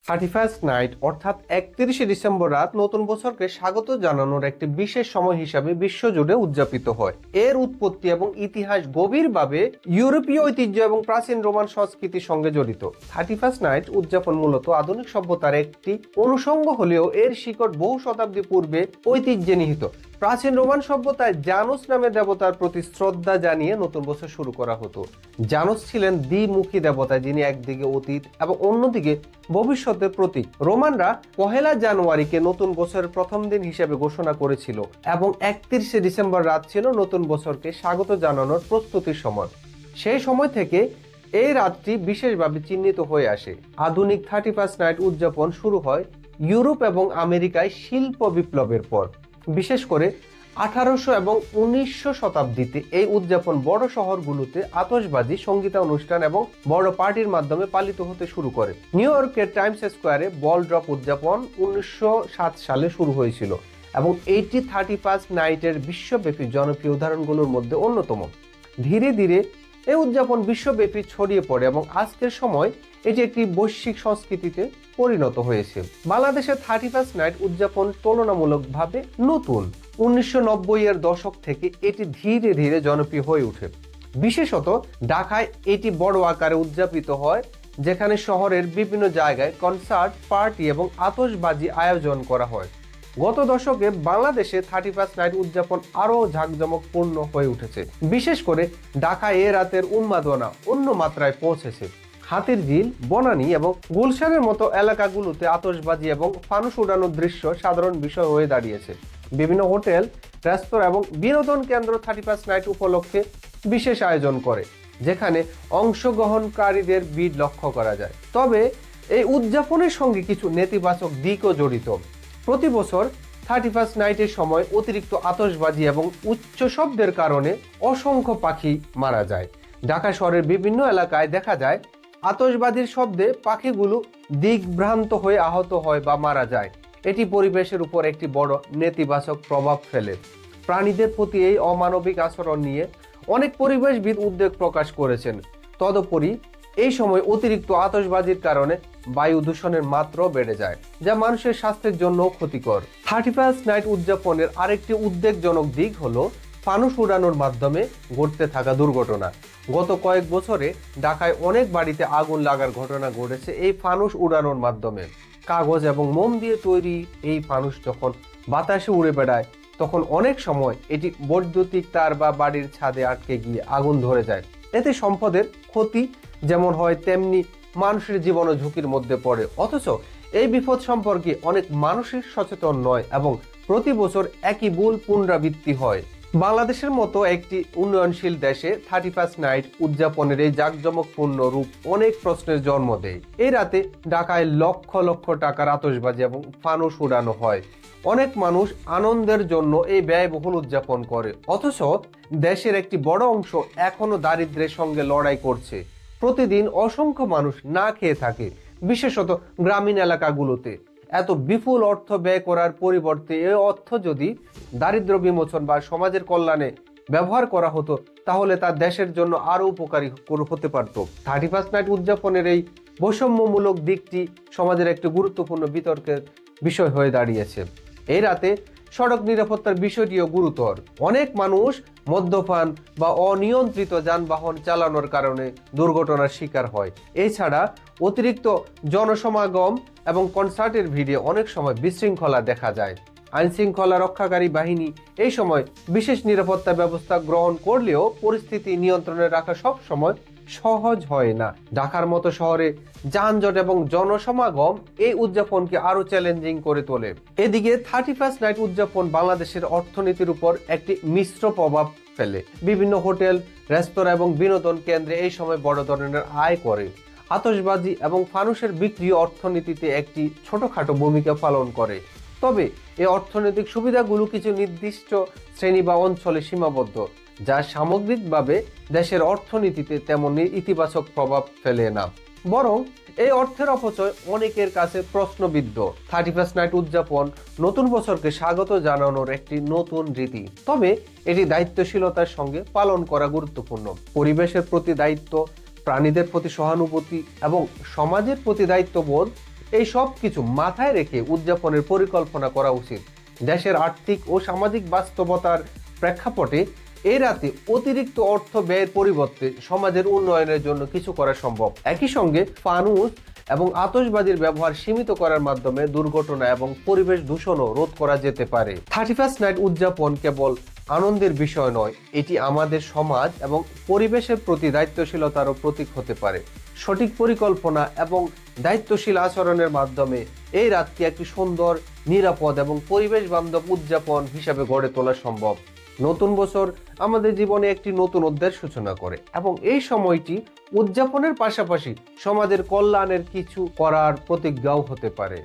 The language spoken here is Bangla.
31st নাইট অর্থাৎ 31শে ডিসেম্বর রাত নতুন বছরকে স্বাগত জানানোর একটি বিশেষ সময় হিসাবে বিশ্বজুড়ে উদযাপিত হয়। এর উৎপত্তি এবং ইতিহাস গভীরভাবে ইউরোপীয় ঐতিহ্য এবং প্রাচীন রোমান সংস্কৃতির সঙ্গে জড়িত। 31st নাইট উদযাপন মূলত আধুনিক সভ্যতার একটি অনুষঙ্গ হলেও এর শিকড় বহু শতাব্দী পূর্বে ঐতিহ্যে নিহিত। প্রাচীন রোমান সভ্যতায় জানুস নামের দেবতার প্রতি শ্রদ্ধা জানিয়ে নতুন বছর শুরু করা হতো। জানুস ছিলেন দ্বিমুখী দেবতা, যিনি একদিকে অতীত এবং অন্যদিকে ভবিষ্যতের প্রতীক। রোমানরা 1 জানুয়ারিকে নতুন বছরের প্রথম দিন হিসেবে ঘোষণা করেছিল এবং 31শে ডিসেম্বর রাত ছিল নতুন বছরকে স্বাগত জানানোর প্রস্তুতির সময়। সেই সময় থেকে এই রাতটি বিশেষভাবে চিহ্নিত হয়ে আসে। আধুনিক 31st নাইট উদযাপন শুরু হয় ইউরোপ এবং আমেরিকায় শিল্প বিপ্লবের পর। বিশেষ করে 1800 এবং 1900 শতাব্দীতে এই উদযাপন বড় শহরগুলোতে আতশবাজি, সঙ্গীতানুষ্ঠান এবং বড় পার্টির মাধ্যমে পালিত হতে শুরু করে। নিউ ইয়র্কের টাইমস স্কোয়ারে বল ড্রপ উদযাপন 1907 সালে শুরু হয়েছিল এবং এটি 31st নাইটের বিশ্বব্যাপী জনপ্রিয় উদাহরণগুলোর মধ্যে অন্যতম। ধীরে ধীরে এই উদযাপন বিশ্বব্যাপী ছড়িয়ে পড়ে এবং আজকের সময় এটি একটি বৈশ্বিক সংস্কৃতিতে পরিণত হয়েছে। বাংলাদেশের 31st নাইট উদযাপন তুলনামূলকভাবে নতুন। 1990-এর দশক থেকে এটি ধীরে ধীরে জনপ্রিয় হয়ে ওঠে। বিশেষত ঢাকায় এটি বড় আকারে উদযাপিত হয়, যেখানে শহরের বিভিন্ন জায়গায় কনসার্ট, পার্টি এবং আতশবাজি আয়োজন করা হয়। গত দশকে বাংলাদেশে 31st নাইট উদযাপন আরও জাঁকজমকপূর্ণ হয়ে উঠেছে। বিশেষ করে ঢাকায় এ রাতের উন্মাদনা অন্য মাত্রায় পৌঁছেছে। হাতিরঝিল, বনানী এবং গুলশানের মতো এলাকাগুলোতে আতশবাজি এবং ফানুস উড়ানোর দৃশ্য সাধারণ বিষয় হয়ে দাঁড়িয়েছে। বিভিন্ন হোটেল, রেস্তোরাঁ এবং বিনোদন কেন্দ্র 31st নাইট উপলক্ষে বিশেষ আয়োজন করে, যেখানে অংশগ্রহণকারীদের ভিড় লক্ষ্য করা যায়। তবে এই উদযাপনের সঙ্গে কিছু নেতিবাচক দিকও জড়িত। প্রতি বছর 31st নাইটের সময় অতিরিক্ত আতশবাজি এবং উচ্চ শব্দের কারণে অসংখ্য পাখি মারা যায়। ঢাকা শহরের বিভিন্ন এলাকায় দেখা যায় আতশবাজির শব্দে পাখিগুলো দিকভ্রান্ত হয়ে আহত হয় বা মারা যায়। এটি পরিবেশের উপর একটি বড় নেতিবাচক প্রভাব ফেলে। প্রাণীদের প্রতি এই অমানবিক আচরণ নিয়ে অনেক পরিবেশবিদ উদ্বেগ প্রকাশ করেছেন। তদুপরি এই সময় অতিরিক্ত আতশবাজির কারণে বায়ু দূষণের মাত্রাও বেড়ে যায়, যা মানুষের স্বাস্থ্যের জন্য ক্ষতিকর। 31st নাইট উদযাপনের আরেকটি উদ্বেগজনক দিক হলো ফানুস উড়ানোর মাধ্যমে ঘটতে থাকা দুর্ঘটনা। গত কয়েক বছরে ঢাকায় অনেক বাড়িতে আগুন লাগার ঘটনা ঘটেছে এই ফানুস উড়ানোর মাধ্যমে। কাগজ এবং মোম দিয়ে তৈরি এই ফানুস যখন বাতাসে উড়ে বেড়ায়, তখন অনেক সময় এটি বৈদ্যুতিক তার বা বাড়ির ছাদে আটকে গিয়ে আগুন ধরে যায়। এতে সম্পদের ক্ষতি যেমন হয়, তেমনি মানুষের জীবনও ঝুঁকির মধ্যে পড়ে। অথচ এই বিপদ সম্পর্কে অনেক মানুষই সচেতন নয় এবং প্রতি বছর একই ভুল পুনরাবৃত্তি হয়। বাংলাদেশের মতো একটি উন্নয়নশীল দেশে 31st নাইট উদযাপনের এই জাঁকজমকপূর্ণ রূপ অনেক প্রশ্নের জন্ম দেয়। এই রাতে ঢাকায় লক্ষ লক্ষ টাকার আতশবাজি এবং ফানুস উড়ানো হয়। অনেক মানুষ আনন্দের জন্য এই ব্যয়বহুল উদযাপন করে, অথচ দেশের একটি বড় অংশ এখনো দারিদ্র্যের সঙ্গে লড়াই করছে। প্রতিদিন অসংখ্য মানুষ না খেয়ে থাকে, বিশেষত গ্রামীণ এলাকাগুলোতে। এত বিপুল অর্থ ব্যয় করার পরিবর্তে এই অর্থ যদি দারিদ্র্য বিমোচন বা সমাজের কল্যাণে ব্যবহার করা হতো, তাহলে তা দেশের জন্য আরও উপকারী হতে পারত। 31st নাইট উদযাপনের এই বৈষম্যমূলক দিকটি সমাজের একটি গুরুত্বপূর্ণ বিতর্কের বিষয় হয়ে দাঁড়িয়েছে। এই রাতে সড়ক নিরাপত্তার বিষয়টিও গুরুতর। অনেক মানুষ মদ্যপান বা অনিয়ন্ত্রিত যানবাহন চালানোর কারণে দুর্ঘটনার শিকার হয়। এছাড়া অতিরিক্ত জনসমাগম এবং কনসার্টের ভিড়ে অনেক সময় বিশৃঙ্খলা দেখা যায়। আইনশৃঙ্খলা রক্ষাকারী বাহিনী এই সময় বিশেষ নিরাপত্তা ব্যবস্থা গ্রহণ করলেও পরিস্থিতি নিয়ন্ত্রণে রাখা সব সময় সহজ হয় না। ঢাকার মতো শহরে যানজট এবং জনসমাগম এই উদযাপনকে আরো চ্যালেঞ্জিং করে তোলে। এদিকে 31st নাইট উদযাপন বাংলাদেশের অর্থনীতির উপর একটি মিশ্র প্রভাব ফেলে। বিভিন্ন হোটেল, রেস্তোরাঁ এবং বিনোদন কেন্দ্রে এই সময় বড় ধরনের আয় করে। আতশবাজি এবং ফানুসের বিক্রি অর্থনীতিতে একটি ছোটখাটো ভূমিকা পালন করে। তবে এই অর্থনৈতিক সুবিধাগুলো কিছু নির্দিষ্ট শ্রেণী বা অঞ্চলে সীমাবদ্ধ, যা সামগ্রিকভাবে দেশের অর্থনীতিতে তেমন ইতিবাচক প্রভাব ফেলে না। বরং এই অর্থের অপচয় অনেকের কাছে প্রশ্নবিদ্ধ। 31st নাইট উদযাপন নতুন বছরকে স্বাগত জানানোর একটি নতুন রীতি, তবে এটি দায়িত্বশীলতার সঙ্গে পালন করা গুরুত্বপূর্ণ। পরিবেশের প্রতি দায়িত্ব, প্রাণীদের প্রতি সহানুভূতি এবং সমাজের প্রতি দায়িত্ববোধ এই সব কিছু মাথায় রেখে উদযাপনের পরিকল্পনা করা উচিত। দেশের আর্থিক ও সামাজিক বাস্তবতার প্রেক্ষাপটে এই রাতে অতিরিক্ত অর্থ ব্যয়ের পরিবর্তে সমাজের উন্নয়নের জন্য কিছু করা সম্ভব। একই সঙ্গে ফানুস এবং আতশবাজির ব্যবহার সীমিত করার মাধ্যমে দুর্ঘটনা এবং পরিবেশ দূষণও রোধ করা যেতে পারে। 31st নাইট উদযাপন কেবল আনন্দের বিষয় নয়, এটি আমাদের সমাজ এবং পরিবেশের প্রতি দায়িত্বশীলতারও প্রতীক হতে পারে। সঠিক পরিকল্পনা এবং দায়িত্বশীল আচরণের মাধ্যমে এই রাতটি একটি সুন্দর, নিরাপদ এবং পরিবেশ বান্ধব উদযাপন হিসাবে গড়ে তোলা সম্ভব। নতুন বছর আমাদের জীবনে একটি নতুন অধ্যায়ের সূচনা করে এবং এই সময়টি উদযাপনের পাশাপাশি সমাজের কল্যাণের কিছু করার প্রতিজ্ঞাও হতে পারে।